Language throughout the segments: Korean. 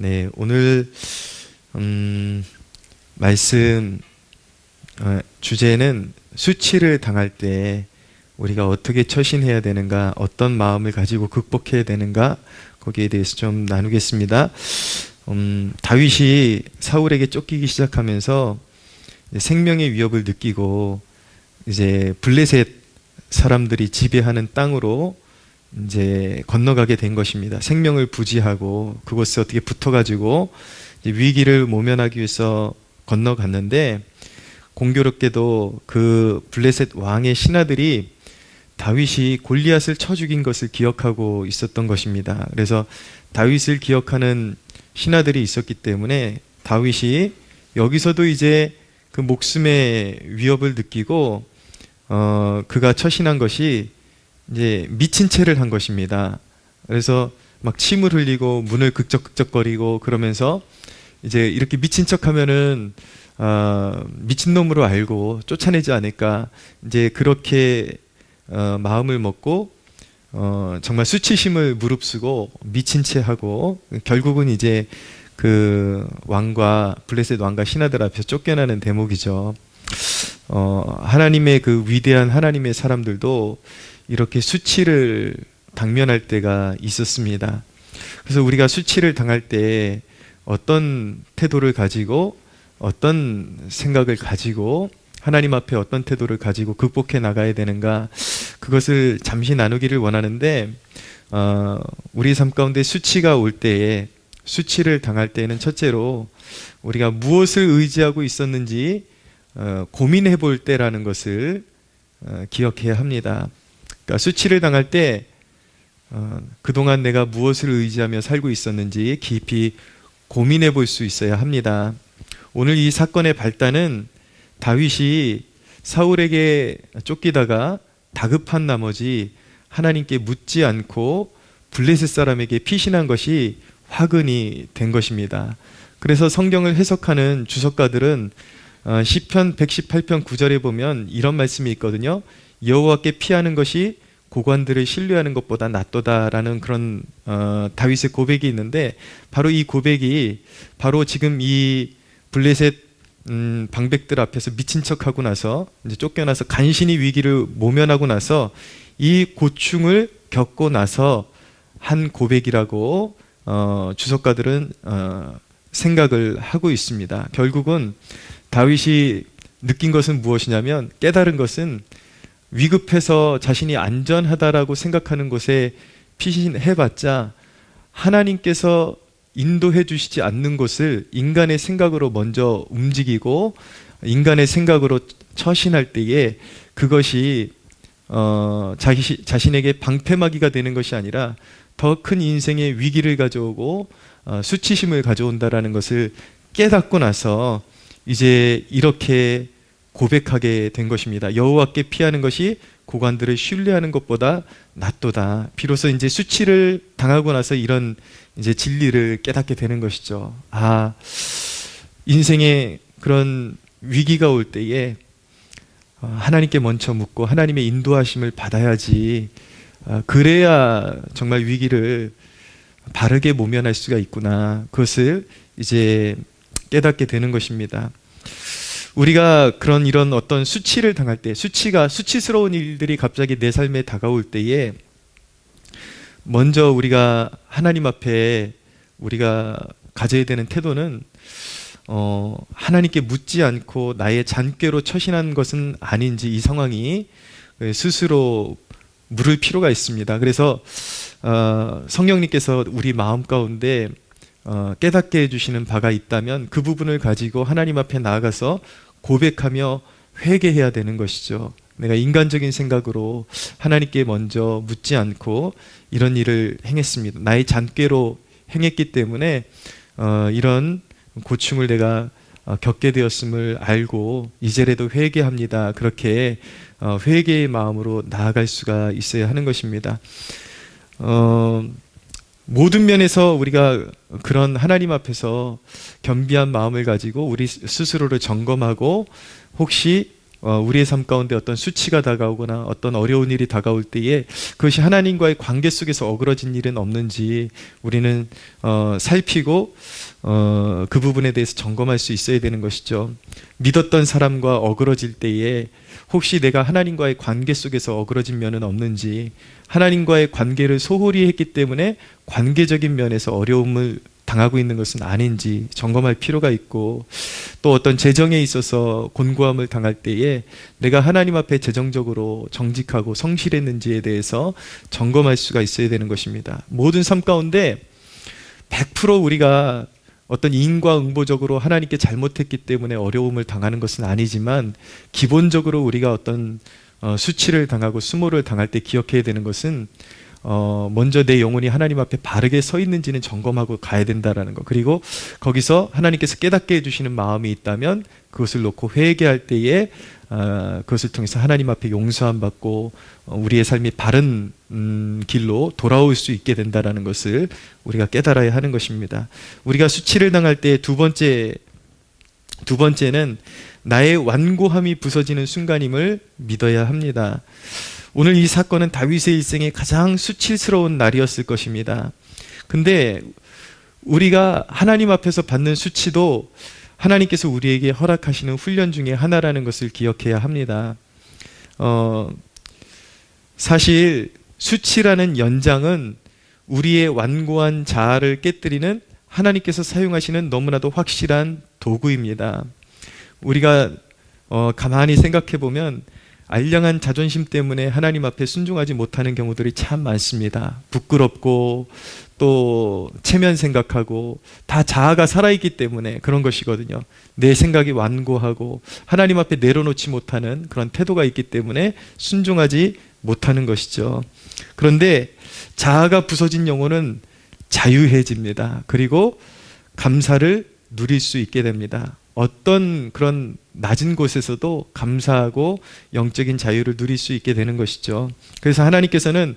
네, 오늘 말씀 주제는 수치를 당할 때 우리가 어떻게 처신해야 되는가, 어떤 마음을 가지고 극복해야 되는가, 거기에 대해서 좀 나누겠습니다. 다윗이 사울에게 쫓기기 시작하면서 생명의 위협을 느끼고 이제 블레셋 사람들이 지배하는 땅으로 이제 건너가게 된 것입니다. 생명을 부지하고 그곳에 어떻게 붙어가지고 위기를 모면하기 위해서 건너갔는데, 공교롭게도 그 블레셋 왕의 신하들이 다윗이 골리앗을 쳐 죽인 것을 기억하고 있었던 것입니다. 그래서 다윗을 기억하는 신하들이 있었기 때문에 다윗이 여기서도 이제 그 목숨의 위협을 느끼고 그가 처신한 것이 이제 미친 채를 한 것입니다. 그래서 막 침을 흘리고 문을 극적극적거리고 그러면서 이제 이렇게 미친 척하면은 미친놈으로 알고 쫓아내지 않을까, 이제 그렇게 마음을 먹고 정말 수치심을 무릅쓰고 미친 채 하고 결국은 이제 그 왕과 블레셋 왕과 신하들 앞에서 쫓겨나는 대목이죠. 하나님의 그 위대한 하나님의 사람들도 이렇게 수치를 당면할 때가 있었습니다. 그래서 우리가 수치를 당할 때 어떤 태도를 가지고, 어떤 생각을 가지고, 하나님 앞에 어떤 태도를 가지고 극복해 나가야 되는가, 그것을 잠시 나누기를 원하는데, 우리 삶 가운데 수치가 올 때에, 수치를 당할 때에는 첫째로 우리가 무엇을 의지하고 있었는지 고민해 볼 때라는 것을 기억해야 합니다. 그러니까 수치를 당할 때 그동안 내가 무엇을 의지하며 살고 있었는지 깊이 고민해 볼 수 있어야 합니다. 오늘 이 사건의 발단은 다윗이 사울에게 쫓기다가 다급한 나머지 하나님께 묻지 않고 블레셋 사람에게 피신한 것이 화근이 된 것입니다. 그래서 성경을 해석하는 주석가들은 시편 118편 9절에 보면 이런 말씀이 있거든요. 여호와께 피하는 것이 고관들을 신뢰하는 것보다 낫도다라는 그런 다윗의 고백이 있는데, 바로 이 고백이 바로 지금 이 블레셋 방백들 앞에서 미친 척하고 나서 이제 쫓겨나서 간신히 위기를 모면하고 나서 이 고충을 겪고 나서 한 고백이라고 주석가들은 생각을 하고 있습니다. 결국은 다윗이 느낀 것은 무엇이냐면, 깨달은 것은 위급해서 자신이 안전하다라고 생각하는 곳에 피신해봤자 하나님께서 인도해 주시지 않는 곳을 인간의 생각으로 먼저 움직이고 인간의 생각으로 처신할 때에 그것이 자신에게 방패막이가 되는 것이 아니라 더 큰 인생의 위기를 가져오고 수치심을 가져온다라는 것을 깨닫고 나서 이제 이렇게 고백하게 된 것입니다. 여호와께 피하는 것이 고관들을 신뢰하는 것보다 낫도다. 비로소 이제 수치를 당하고 나서 이런 이제 진리를 깨닫게 되는 것이죠. 인생에 그런 위기가 올 때에 하나님께 먼저 묻고 하나님의 인도하심을 받아야지, 그래야 정말 위기를 바르게 모면할 수가 있구나. 그것을 이제 깨닫게 되는 것입니다. 우리가 이런 어떤 수치를 당할 때, 수치스러운 일들이 갑자기 내 삶에 다가올 때에 먼저 우리가 하나님 앞에 우리가 가져야 되는 태도는 하나님께 묻지 않고 나의 잔꾀로 처신한 것은 아닌지 이 상황이 스스로 물을 필요가 있습니다. 그래서 성령님께서 우리 마음 가운데 깨닫게 해주시는 바가 있다면 그 부분을 가지고 하나님 앞에 나아가서 고백하며 회개해야 되는 것이죠. 내가 인간적인 생각으로 하나님께 먼저 묻지 않고 이런 일을 행했습니다. 나의 잔꾀로 행했기 때문에 이런 고충을 내가 겪게 되었음을 알고 이제라도 회개합니다. 그렇게 회개의 마음으로 나아갈 수가 있어야 하는 것입니다. 모든 면에서 우리가 그런 하나님 앞에서 겸비한 마음을 가지고 우리 스스로를 점검하고 혹시 우리의 삶 가운데 어떤 수치가 다가오거나 어떤 어려운 일이 다가올 때에 그것이 하나님과의 관계 속에서 어그러진 일은 없는지 우리는 살피고 그 부분에 대해서 점검할 수 있어야 되는 것이죠. 믿었던 사람과 어그러질 때에 혹시 내가 하나님과의 관계 속에서 어그러진 면은 없는지, 하나님과의 관계를 소홀히 했기 때문에 관계적인 면에서 어려움을 당하고 있는 것은 아닌지 점검할 필요가 있고, 또 어떤 재정에 있어서 곤고함을 당할 때에 내가 하나님 앞에 재정적으로 정직하고 성실했는지에 대해서 점검할 수가 있어야 되는 것입니다. 모든 삶 가운데 100% 우리가 어떤 인과응보적으로 하나님께 잘못했기 때문에 어려움을 당하는 것은 아니지만, 기본적으로 우리가 어떤 수치를 당하고 수모를 당할 때 기억해야 되는 것은 먼저 내 영혼이 하나님 앞에 바르게 서 있는지는 점검하고 가야 된다라는 것. 그리고 거기서 하나님께서 깨닫게 해주시는 마음이 있다면 그것을 놓고 회개할 때에 그것을 통해서 하나님 앞에 용서함 받고 우리의 삶이 바른 길로 돌아올 수 있게 된다라는 것을 우리가 깨달아야 하는 것입니다. 우리가 수치를 당할 때 두 번째는 나의 완고함이 부서지는 순간임을 믿어야 합니다. 오늘 이 사건은 다윗의 일생에 가장 수치스러운 날이었을 것입니다. 근데 우리가 하나님 앞에서 받는 수치도 하나님께서 우리에게 허락하시는 훈련 중에 하나라는 것을 기억해야 합니다. 사실 수치라는 연장은 우리의 완고한 자아를 깨뜨리는 하나님께서 사용하시는 너무나도 확실한 도구입니다. 우리가 가만히 생각해 보면 알량한 자존심 때문에 하나님 앞에 순종하지 못하는 경우들이 참 많습니다. 부끄럽고 또 체면 생각하고 다 자아가 살아있기 때문에 그런 것이거든요. 내 생각이 완고하고 하나님 앞에 내려놓지 못하는 그런 태도가 있기 때문에 순종하지 못하는 것이죠. 그런데 자아가 부서진 영혼은 자유해집니다. 그리고 감사를 누릴 수 있게 됩니다. 어떤 그런 낮은 곳에서도 감사하고 영적인 자유를 누릴 수 있게 되는 것이죠. 그래서 하나님께서는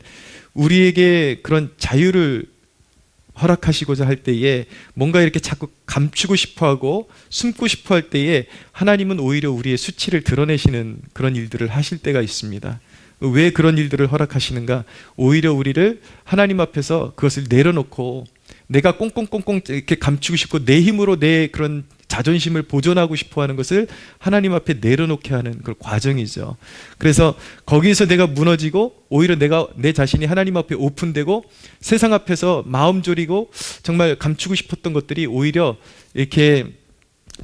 우리에게 그런 자유를 허락하시고자 할 때에 뭔가 이렇게 자꾸 감추고 싶어하고 숨고 싶어할 때에 하나님은 오히려 우리의 수치를 드러내시는 그런 일들을 하실 때가 있습니다. 왜 그런 일들을 허락하시는가? 오히려 우리를 하나님 앞에서 그것을 내려놓고 내가 꽁꽁꽁꽁 이렇게 감추고 싶고 내 힘으로 내 그런 자존심을 보존하고 싶어 하는 것을 하나님 앞에 내려놓게 하는 그런 과정이죠. 그래서 거기에서 내가 무너지고 오히려 내가 내 자신이 하나님 앞에 오픈되고 세상 앞에서 마음 졸이고 정말 감추고 싶었던 것들이 오히려 이렇게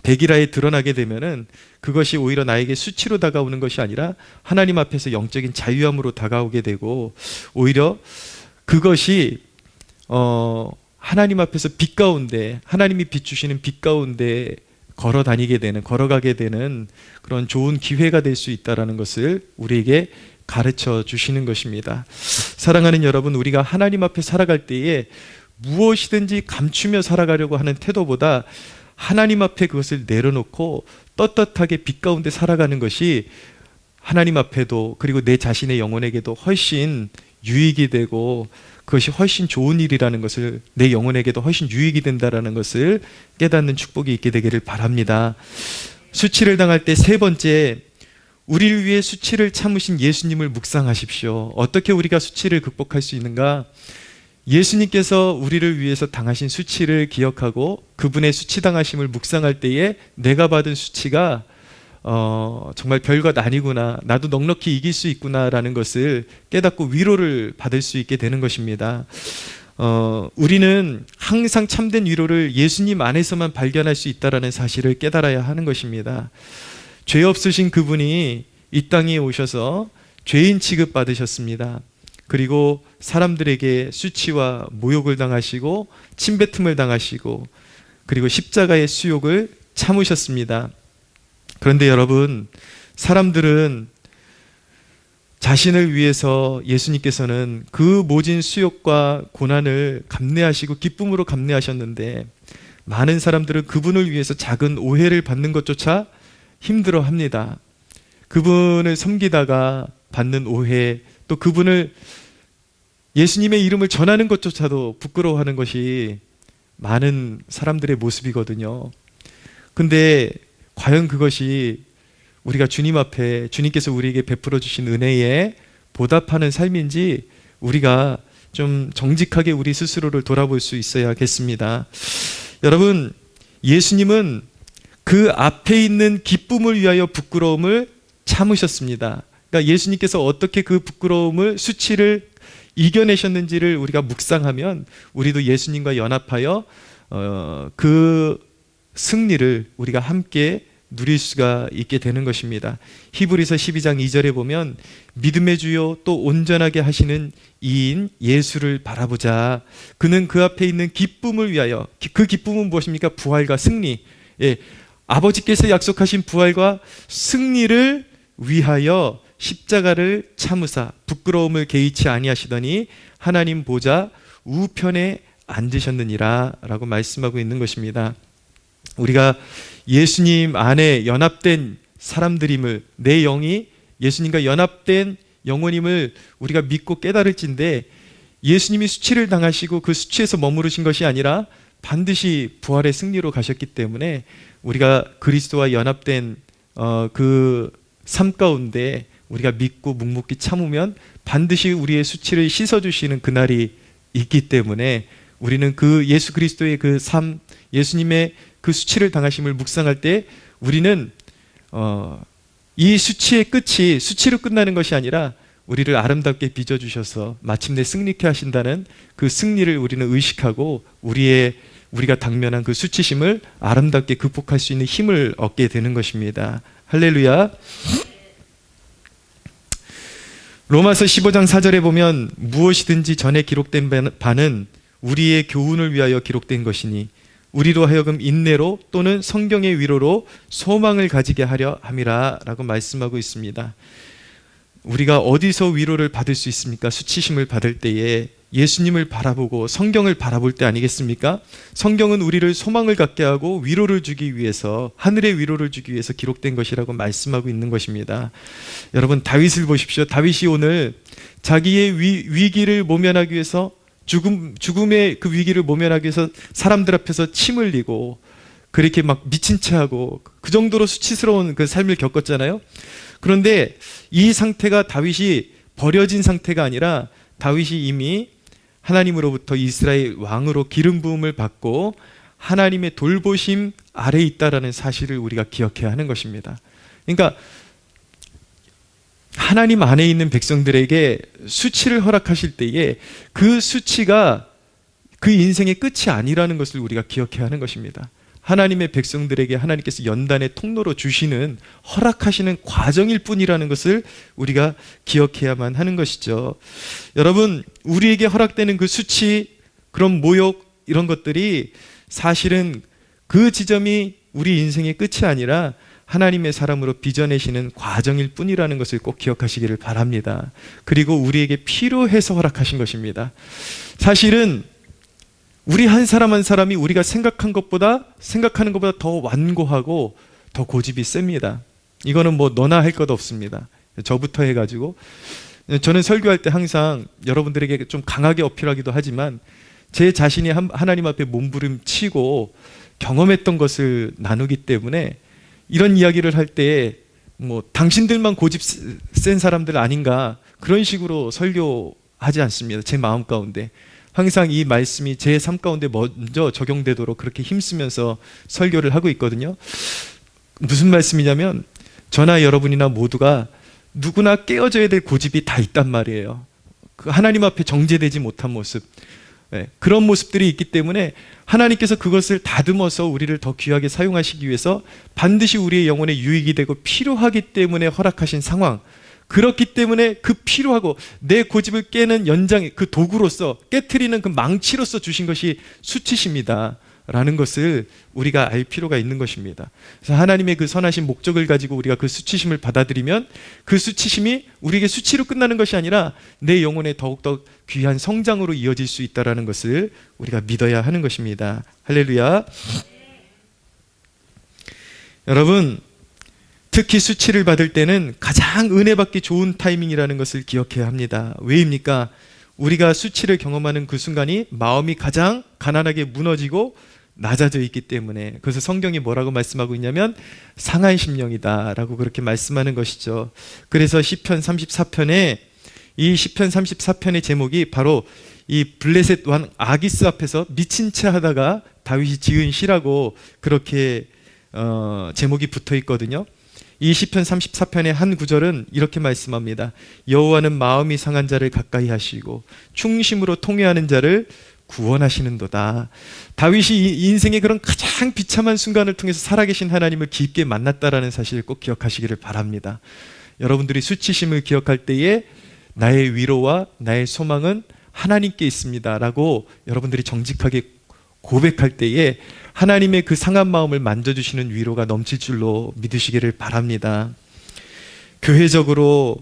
백일하에 드러나게 되면은 그것이 오히려 나에게 수치로 다가오는 것이 아니라 하나님 앞에서 영적인 자유함으로 다가오게 되고, 오히려 그것이 하나님 앞에서 빛 가운데, 하나님이 비추시는 빛 가운데 걸어가게 되는 그런 좋은 기회가 될 수 있다는 것을 우리에게 가르쳐 주시는 것입니다. 사랑하는 여러분, 우리가 하나님 앞에 살아갈 때에 무엇이든지 감추며 살아가려고 하는 태도보다 하나님 앞에 그것을 내려놓고 떳떳하게 빛 가운데 살아가는 것이 하나님 앞에도 그리고 내 자신의 영혼에게도 훨씬 유익이 되고 그것이 훨씬 좋은 일이라는 것을, 내 영혼에게도 훨씬 유익이 된다는 것을 깨닫는 축복이 있게 되기를 바랍니다. 수치를 당할 때 세 번째, 우리를 위해 수치를 참으신 예수님을 묵상하십시오. 어떻게 우리가 수치를 극복할 수 있는가? 예수님께서 우리를 위해서 당하신 수치를 기억하고 그분의 수치당하심을 묵상할 때에 내가 받은 수치가 정말 별것 아니구나, 나도 넉넉히 이길 수 있구나라는 것을 깨닫고 위로를 받을 수 있게 되는 것입니다. 우리는 항상 참된 위로를 예수님 안에서만 발견할 수 있다는 사실을 깨달아야 하는 것입니다. 죄 없으신 그분이 이 땅에 오셔서 죄인 취급받으셨습니다. 그리고 사람들에게 수치와 모욕을 당하시고 침뱉음을 당하시고 그리고 십자가의 수욕을 참으셨습니다. 그런데 여러분, 사람들은 자신을 위해서 예수님께서는 그 모진 수욕과 고난을 감내하시고 기쁨으로 감내하셨는데, 많은 사람들은 그분을 위해서 작은 오해를 받는 것조차 힘들어합니다. 그분을 섬기다가 받는 오해, 또 그분을 예수님의 이름을 전하는 것조차도 부끄러워하는 것이 많은 사람들의 모습이거든요. 근데 과연 그것이 우리가 주님 앞에 주님께서 우리에게 베풀어 주신 은혜에 보답하는 삶인지 우리가 좀 정직하게 우리 스스로를 돌아볼 수 있어야겠습니다. 여러분, 예수님은 그 앞에 있는 기쁨을 위하여 부끄러움을 참으셨습니다. 그러니까 예수님께서 어떻게 그 부끄러움을, 수치를 이겨내셨는지를 우리가 묵상하면 우리도 예수님과 연합하여 그 승리를 우리가 함께 누릴 수가 있게 되는 것입니다. 히브리서 12장 2절에 보면 믿음의 주요 또 온전하게 하시는 이인 예수를 바라보자. 그는 그 앞에 있는 기쁨을 위하여, 그 기쁨은 무엇입니까? 부활과 승리. 예, 아버지께서 약속하신 부활과 승리를 위하여 십자가를 참으사 부끄러움을 개의치 아니하시더니 하나님 보좌 우편에 앉으셨느니라 라고 말씀하고 있는 것입니다. 우리가 예수님 안에 연합된 사람들임을, 내 영이 예수님과 연합된 영혼임을 우리가 믿고 깨달을진데, 예수님이 수치를 당하시고 그 수치에서 머무르신 것이 아니라 반드시 부활의 승리로 가셨기 때문에 우리가 그리스도와 연합된 그 삶 가운데 우리가 믿고 묵묵히 참으면 반드시 우리의 수치를 씻어주시는 그날이 있기 때문에 우리는 그 예수 그리스도의 그 삶, 예수님의 그 수치를 당하심을 묵상할 때 우리는 이 수치의 끝이 수치로 끝나는 것이 아니라 우리를 아름답게 빚어주셔서 마침내 승리케 하신다는 그 승리를 우리는 의식하고 우리가 당면한 그 수치심을 아름답게 극복할 수 있는 힘을 얻게 되는 것입니다. 할렐루야. 로마서 15장 4절에 보면 무엇이든지 전에 기록된 바는 우리의 교훈을 위하여 기록된 것이니 우리로 하여금 인내로 또는 성경의 위로로 소망을 가지게 하려 함이라 라고 말씀하고 있습니다. 우리가 어디서 위로를 받을 수 있습니까? 수치심을 받을 때에 예수님을 바라보고 성경을 바라볼 때 아니겠습니까? 성경은 우리를 소망을 갖게 하고 위로를 주기 위해서, 하늘의 위로를 주기 위해서 기록된 것이라고 말씀하고 있는 것입니다. 여러분, 다윗을 보십시오. 다윗이 오늘 자기의 위기를 모면하기 위해서, 죽음의 그 위기를 모면하기 위해서 사람들 앞에서 침 흘리고 그렇게 막 미친 채 하고 그 정도로 수치스러운 그 삶을 겪었잖아요. 그런데 이 상태가 다윗이 버려진 상태가 아니라 다윗이 이미 하나님으로부터 이스라엘 왕으로 기름 부음을 받고 하나님의 돌보심 아래에 있다라는 사실을 우리가 기억해야 하는 것입니다. 그러니까 하나님 안에 있는 백성들에게 수치를 허락하실 때에 그 수치가 그 인생의 끝이 아니라는 것을 우리가 기억해야 하는 것입니다. 하나님의 백성들에게 하나님께서 연단의 통로로 주시는, 허락하시는 과정일 뿐이라는 것을 우리가 기억해야만 하는 것이죠. 여러분, 우리에게 허락되는 그 수치, 그런 모욕, 이런 것들이 사실은 그 지점이 우리 인생의 끝이 아니라 하나님의 사람으로 빚어내시는 과정일 뿐이라는 것을 꼭 기억하시기를 바랍니다. 그리고 우리에게 필요해서 허락하신 것입니다. 사실은 우리 한 사람 한 사람이 우리가 생각하는 것보다 더 완고하고 더 고집이 셉니다. 이거는 뭐 너나 할 것 없습니다. 저부터 해가지고 저는 설교할 때 항상 여러분들에게 좀 강하게 어필하기도 하지만 제 자신이 하나님 앞에 몸부림치고 경험했던 것을 나누기 때문에 이런 이야기를 할 때 뭐 당신들만 고집 센 사람들 아닌가 그런 식으로 설교하지 않습니다. 제 마음 가운데 항상 이 말씀이 제 삶 가운데 먼저 적용되도록 그렇게 힘쓰면서 설교를 하고 있거든요. 무슨 말씀이냐면 저나 여러분이나 모두가 누구나 깨어져야 될 고집이 다 있단 말이에요. 그 하나님 앞에 정죄되지 못한 모습, 그런 모습들이 있기 때문에 하나님께서 그것을 다듬어서 우리를 더 귀하게 사용하시기 위해서 반드시 우리의 영혼에 유익이 되고 필요하기 때문에 허락하신 상황, 그렇기 때문에 그 필요하고 내 고집을 깨는 연장의 그 도구로서, 깨트리는 그 망치로서 주신 것이 수치십니다 라는 것을 우리가 알 필요가 있는 것입니다. 그래서 하나님의 그 선하신 목적을 가지고 우리가 그 수치심을 받아들이면 그 수치심이 우리에게 수치로 끝나는 것이 아니라 내 영혼에 더욱더 귀한 성장으로 이어질 수 있다는 것을 우리가 믿어야 하는 것입니다. 할렐루야. 여러분, 특히 수치를 받을 때는 가장 은혜 받기 좋은 타이밍이라는 것을 기억해야 합니다. 왜입니까? 우리가 수치를 경험하는 그 순간이 마음이 가장 가난하게 무너지고 낮아져 있기 때문에, 그래서 성경이 뭐라고 말씀하고 있냐면 상한 심령이다 라고 그렇게 말씀하는 것이죠. 그래서 시편 34편에, 이 시편 34편의 제목이 바로 이 블레셋 왕 아기스 앞에서 미친 채 하다가 다윗이 지은 시라고 그렇게 제목이 붙어 있거든요. 이 시편 34편의 한 구절은 이렇게 말씀합니다. 여호와는 마음이 상한 자를 가까이 하시고 충심으로 통회하는 자를 구원하시는도다. 다윗이 인생의 그런 가장 비참한 순간을 통해서 살아계신 하나님을 깊게 만났다라는 사실을 꼭 기억하시기를 바랍니다. 여러분들이 수치심을 기억할 때에 나의 위로와 나의 소망은 하나님께 있습니다 라고 여러분들이 정직하게 고백할 때에 하나님의 그 상한 마음을 만져주시는 위로가 넘칠 줄로 믿으시기를 바랍니다. 교회적으로,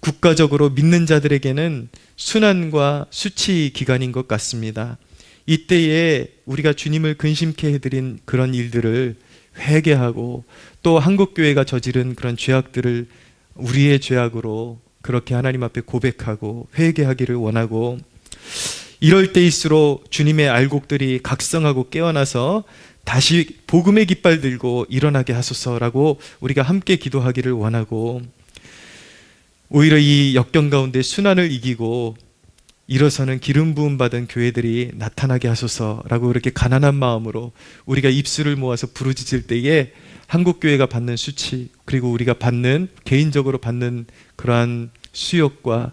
국가적으로 믿는 자들에게는 순환과 수치 기간인 것 같습니다. 이때에 우리가 주님을 근심케 해드린 그런 일들을 회개하고, 또 한국교회가 저지른 그런 죄악들을 우리의 죄악으로 그렇게 하나님 앞에 고백하고 회개하기를 원하고, 이럴 때일수록 주님의 알곡들이 각성하고 깨어나서 다시 복음의 깃발 들고 일어나게 하소서라고 우리가 함께 기도하기를 원하고, 오히려 이 역경 가운데 순환을 이기고 일어서는 기름 부음 받은 교회들이 나타나게 하소서라고 그렇게 가난한 마음으로 우리가 입술을 모아서 부르짖을 때에 한국교회가 받는 수치, 그리고 우리가 받는, 개인적으로 받는 그러한 수욕과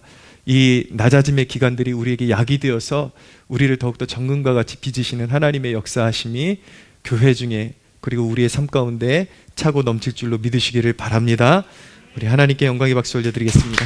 이 낮아짐의 기간들이 우리에게 약이 되어서 우리를 더욱더 정금과 같이 빚으시는 하나님의 역사하심이 교회 중에, 그리고 우리의 삶 가운데 차고 넘칠 줄로 믿으시기를 바랍니다. 우리 하나님께 영광의 박수 올려드리겠습니다.